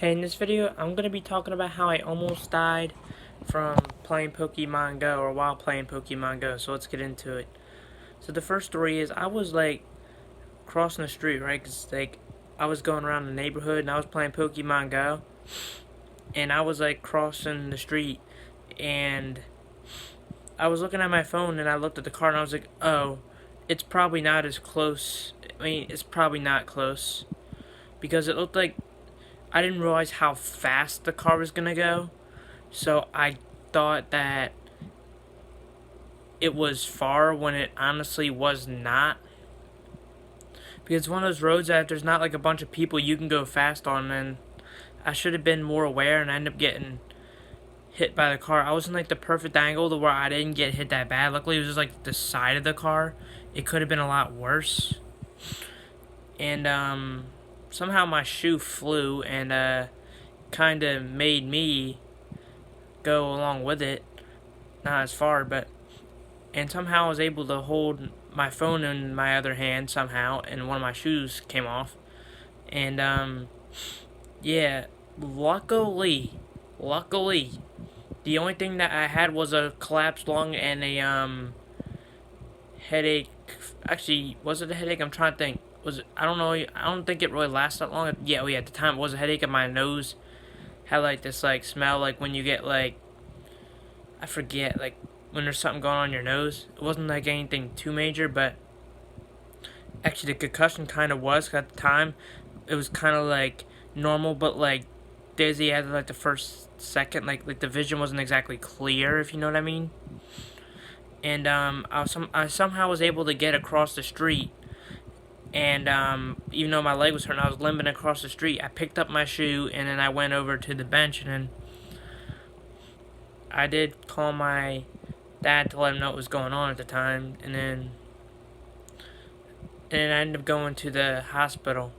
Hey, in this video, I'm going to be talking about how I almost died from playing Pokemon Go, or while playing Pokemon Go, so let's get into it. So the first story is, I was, crossing the street, right, because, I was going around the neighborhood, and I was playing Pokemon Go, and I was, crossing the street, and I was looking at my phone, and I looked at the car, and I was like, oh, it's probably not as close. I mean, it's probably not close, because it looked like I didn't realize how fast the car was gonna go, so I thought that it was far when it honestly was not. Because it's one of those roads that if there's not like a bunch of people you can go fast on, and I should have been more aware, and I ended up getting hit by the car. I was in like the perfect angle to where I didn't get hit that bad. Luckily, it was just like the side of the car. It could have been a lot worse. And somehow my shoe flew and kind of made me go along with it. Not as far, but and somehow I was able to hold my phone in my other hand somehow, and one of my shoes came off. And yeah, luckily, the only thing that I had was a collapsed lung and a headache. Actually, was it a headache? I'm trying to think. Was it? I don't know. I don't think it really lasted that long. Yeah, at the time it was a headache, and my nose had like this smell, like when you get I forget, when there's something going on in your nose. It wasn't like anything too major, but actually the concussion kind of was, 'cause at the time it was kind of like normal, but dizzy after the first second, like the vision wasn't exactly clear, if you know what I mean. And I somehow was able to get across the street, and even though my leg was hurting, I was limping across the street. I picked up my shoe, and then I went over to the bench, and then I did call my dad to let him know what was going on at the time, and then I ended up going to the hospital.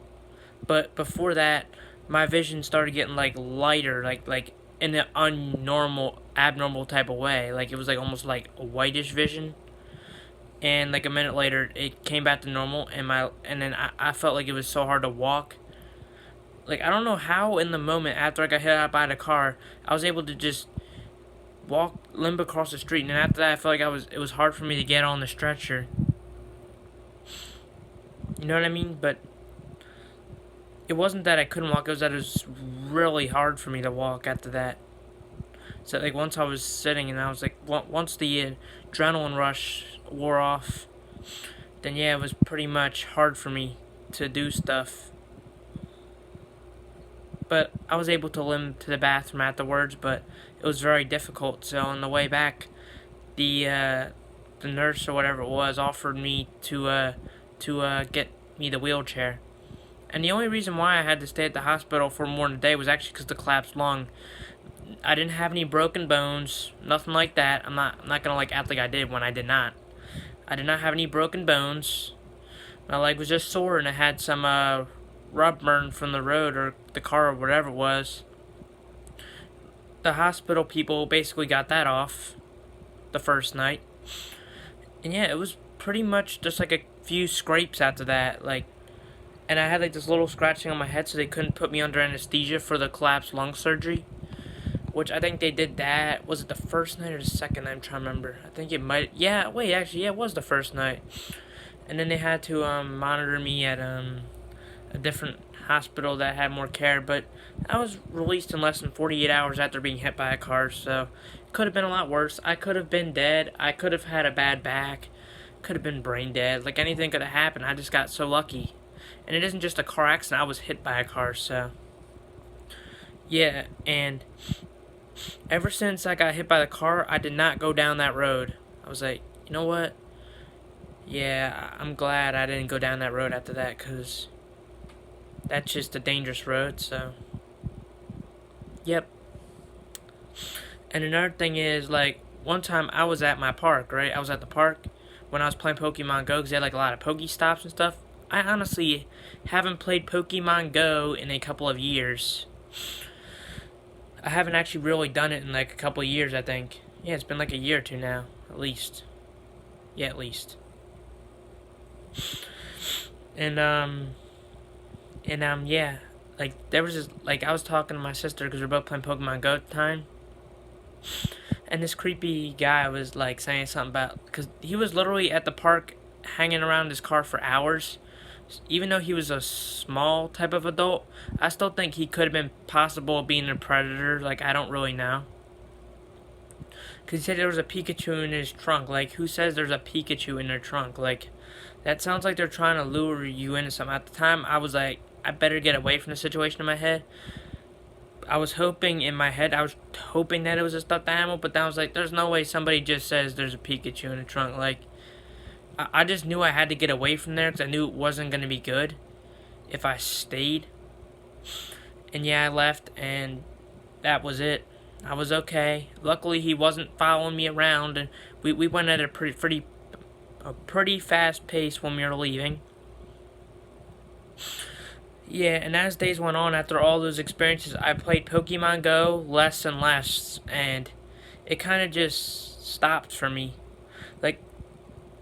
But before that, my vision started getting lighter, like in an abnormal type of way. Like it was almost like a whitish vision. And a minute later, it came back to normal, and then I felt like it was so hard to walk. I don't know how in the moment after I got hit by the car, I was able to just limp across the street, and then after that, I felt like it was hard for me to get on the stretcher. You know what I mean? But it wasn't that I couldn't walk; it was that it was really hard for me to walk after that. So once I was sitting, and I was once the adrenaline rush wore off, then yeah, it was pretty much hard for me to do stuff. But I was able to limp to the bathroom afterwards, but it was very difficult. So on the way back, the nurse or whatever it was offered me to get me the wheelchair. And the only reason why I had to stay at the hospital for more than a day was actually because the collapsed lung. I didn't have any broken bones, nothing like that. I'm not gonna act like I did when I did not. I did not have any broken bones. My leg was just sore, and it had some rub burn from the road or the car or whatever it was. The hospital people basically got that off the first night. And yeah, it was pretty much just a few scrapes after that, and I had this little scratching on my head, so they couldn't put me under anesthesia for the collapsed lung surgery. Which I think they did that. Was it the first night or the second night? I'm trying to remember. I think it might. Yeah, wait, actually, yeah, it was the first night. And then they had to monitor me at a different hospital that had more care. But I was released in less than 48 hours after being hit by a car, so it could have been a lot worse. I could have been dead. I could have had a bad back. Could have been brain dead. Anything could have happened. I just got so lucky. And it isn't just a car accident. I was hit by a car, so yeah. And ever since I got hit by the car, I did not go down that road. I was like, you know what? Yeah, I'm glad I didn't go down that road after that, because that's just a dangerous road, so yep. And another thing is, one time I was at my park, right? I was at the park when I was playing Pokemon Go, because they had a lot of Pokestops and stuff. I honestly haven't played Pokemon Go in a couple of years. I haven't actually really done it in a couple of years, I think. Yeah, it's been a year or two now, at least. Yeah, at least. And yeah, like, there was this, like, I was talking to my sister because we were both playing Pokemon Go at the time. And this creepy guy was, like, saying something about, because he was literally at the park hanging around his car for hours. Even though he was a small type of adult, I still think he could have been possible being a predator. Like, I don't really know. Because he said there was a Pikachu in his trunk. Like, who says there's a Pikachu in their trunk? Like, that sounds like they're trying to lure you into something. At the time, I was like, I better get away from the situation in my head. I was hoping in my head, I was hoping that it was a stuffed animal, but then I was like, there's no way somebody just says there's a Pikachu in the trunk. Like, I just knew I had to get away from there because I knew it wasn't going to be good if I stayed. And yeah, I left, and that was it. I was okay. Luckily, he wasn't following me around, and we went at a pretty fast pace when we were leaving. Yeah, and as days went on, after all those experiences, I played Pokemon Go less and less, and it kind of just stopped for me. Like,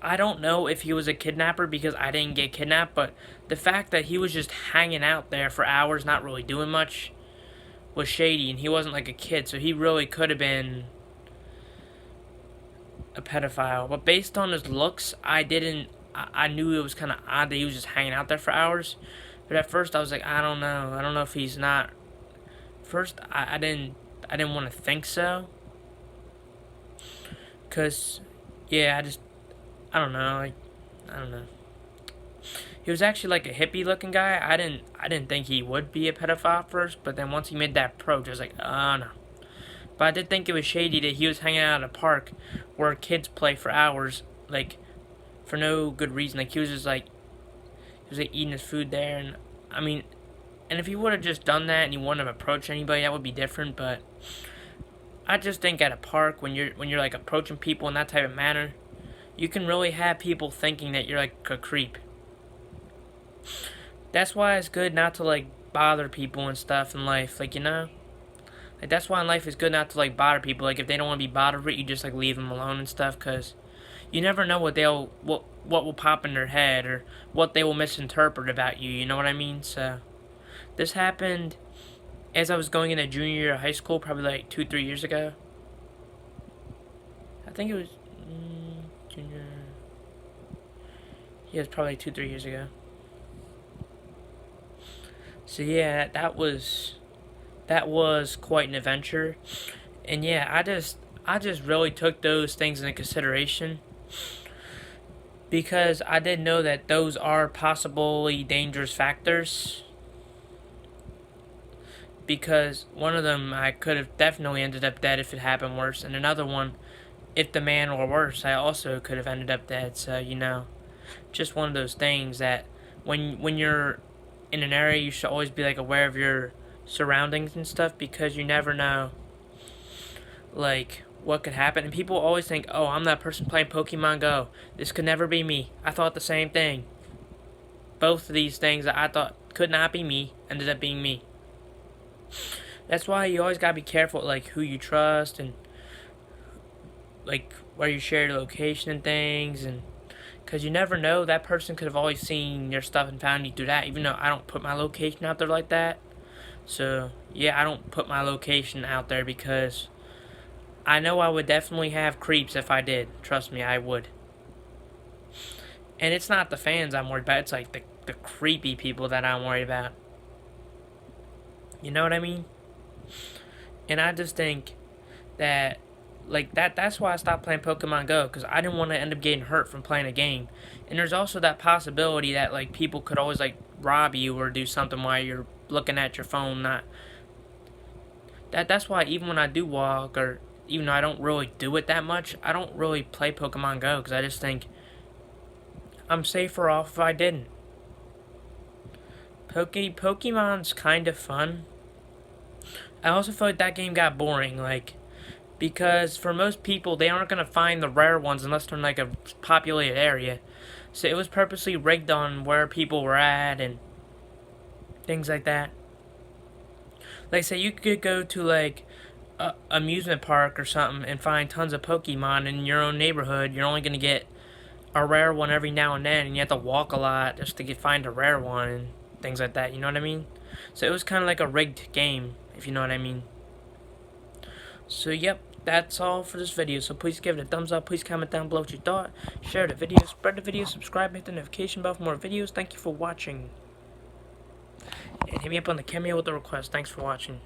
I don't know if he was a kidnapper because I didn't get kidnapped, but the fact that he was just hanging out there for hours, not really doing much, was shady, and he wasn't like a kid, so he really could have been a pedophile. But based on his looks, I knew it was kind of odd that he was just hanging out there for hours. But at first, I was like, I don't know. I don't know if he's not. First, I didn't want to think so. Cause, yeah, I don't know. Like, I don't know. He was actually like a hippie looking guy. I didn't think he would be a pedophile at first, but then once he made that approach, I was like, oh no. But I did think it was shady that he was hanging out at a park where kids play for hours, like, for no good reason. Like, he was like eating his food there, and I mean, and if he would have just done that and he wouldn't have approached anybody, that would be different. But I just think at a park, when you're like approaching people in that type of manner, you can really have people thinking that you're like a creep. That's why it's good not to like bother people and stuff in life, like, you know. Like, that's why in life it's good not to like bother people. Like, if they don't want to be bothered with, you just like leave them alone and stuff, because you never know what will pop in their head or what they will misinterpret about you. You know what I mean? So this happened as I was going into junior year of high school, probably like 2-3 years ago. I think it was junior. Yeah, it was probably 2-3 years ago. So yeah, that was quite an adventure, and yeah, I just really took those things into consideration because I did know that those are possibly dangerous factors. Because one of them, I could have definitely ended up dead if it happened worse, and another one, if the man were worse, I also could have ended up dead. So, you know, just one of those things that when you're in an area, you should always be like aware of your surroundings and stuff, because you never know like what could happen. And people always think, oh, I'm that person playing Pokemon Go, this could never be me. I thought the same thing. Both of these things that I thought could not be me ended up being me. That's why you always gotta be careful, like, who you trust and like where you share your location and things, and because you never know, that person could have always seen your stuff and found you through that, even though I don't put my location out there like that. So yeah, I don't put my location out there because I know I would definitely have creeps if I did. Trust me, I would. And it's not the fans I'm worried about, it's like the creepy people that I'm worried about. You know what I mean? And I just think that, like, that's why I stopped playing Pokemon Go, because I didn't want to end up getting hurt from playing a game. And there's also that possibility that, like, people could always, like, rob you or do something while you're looking at your phone. That's why even when I do walk, or even though I don't really do it that much, I don't really play Pokemon Go, because I just think I'm safer off if I didn't. Pokemon's kind of fun. I also feel like that game got boring, like, because for most people, they aren't going to find the rare ones unless they're in, like, a populated area. So it was purposely rigged on where people were at and things like that. Like, say you could go to, like, a amusement park or something and find tons of Pokemon in your own neighborhood. You're only going to get a rare one every now and then, and you have to walk a lot just to find a rare one and things like that. You know what I mean? So it was kind of like a rigged game, if you know what I mean. So yep, that's all for this video. So please give it a thumbs up. Please comment down below what you thought. Share the video, spread the video, subscribe, hit the notification bell for more videos. Thank you for watching. And hit me up on the Cameo with the request. Thanks for watching.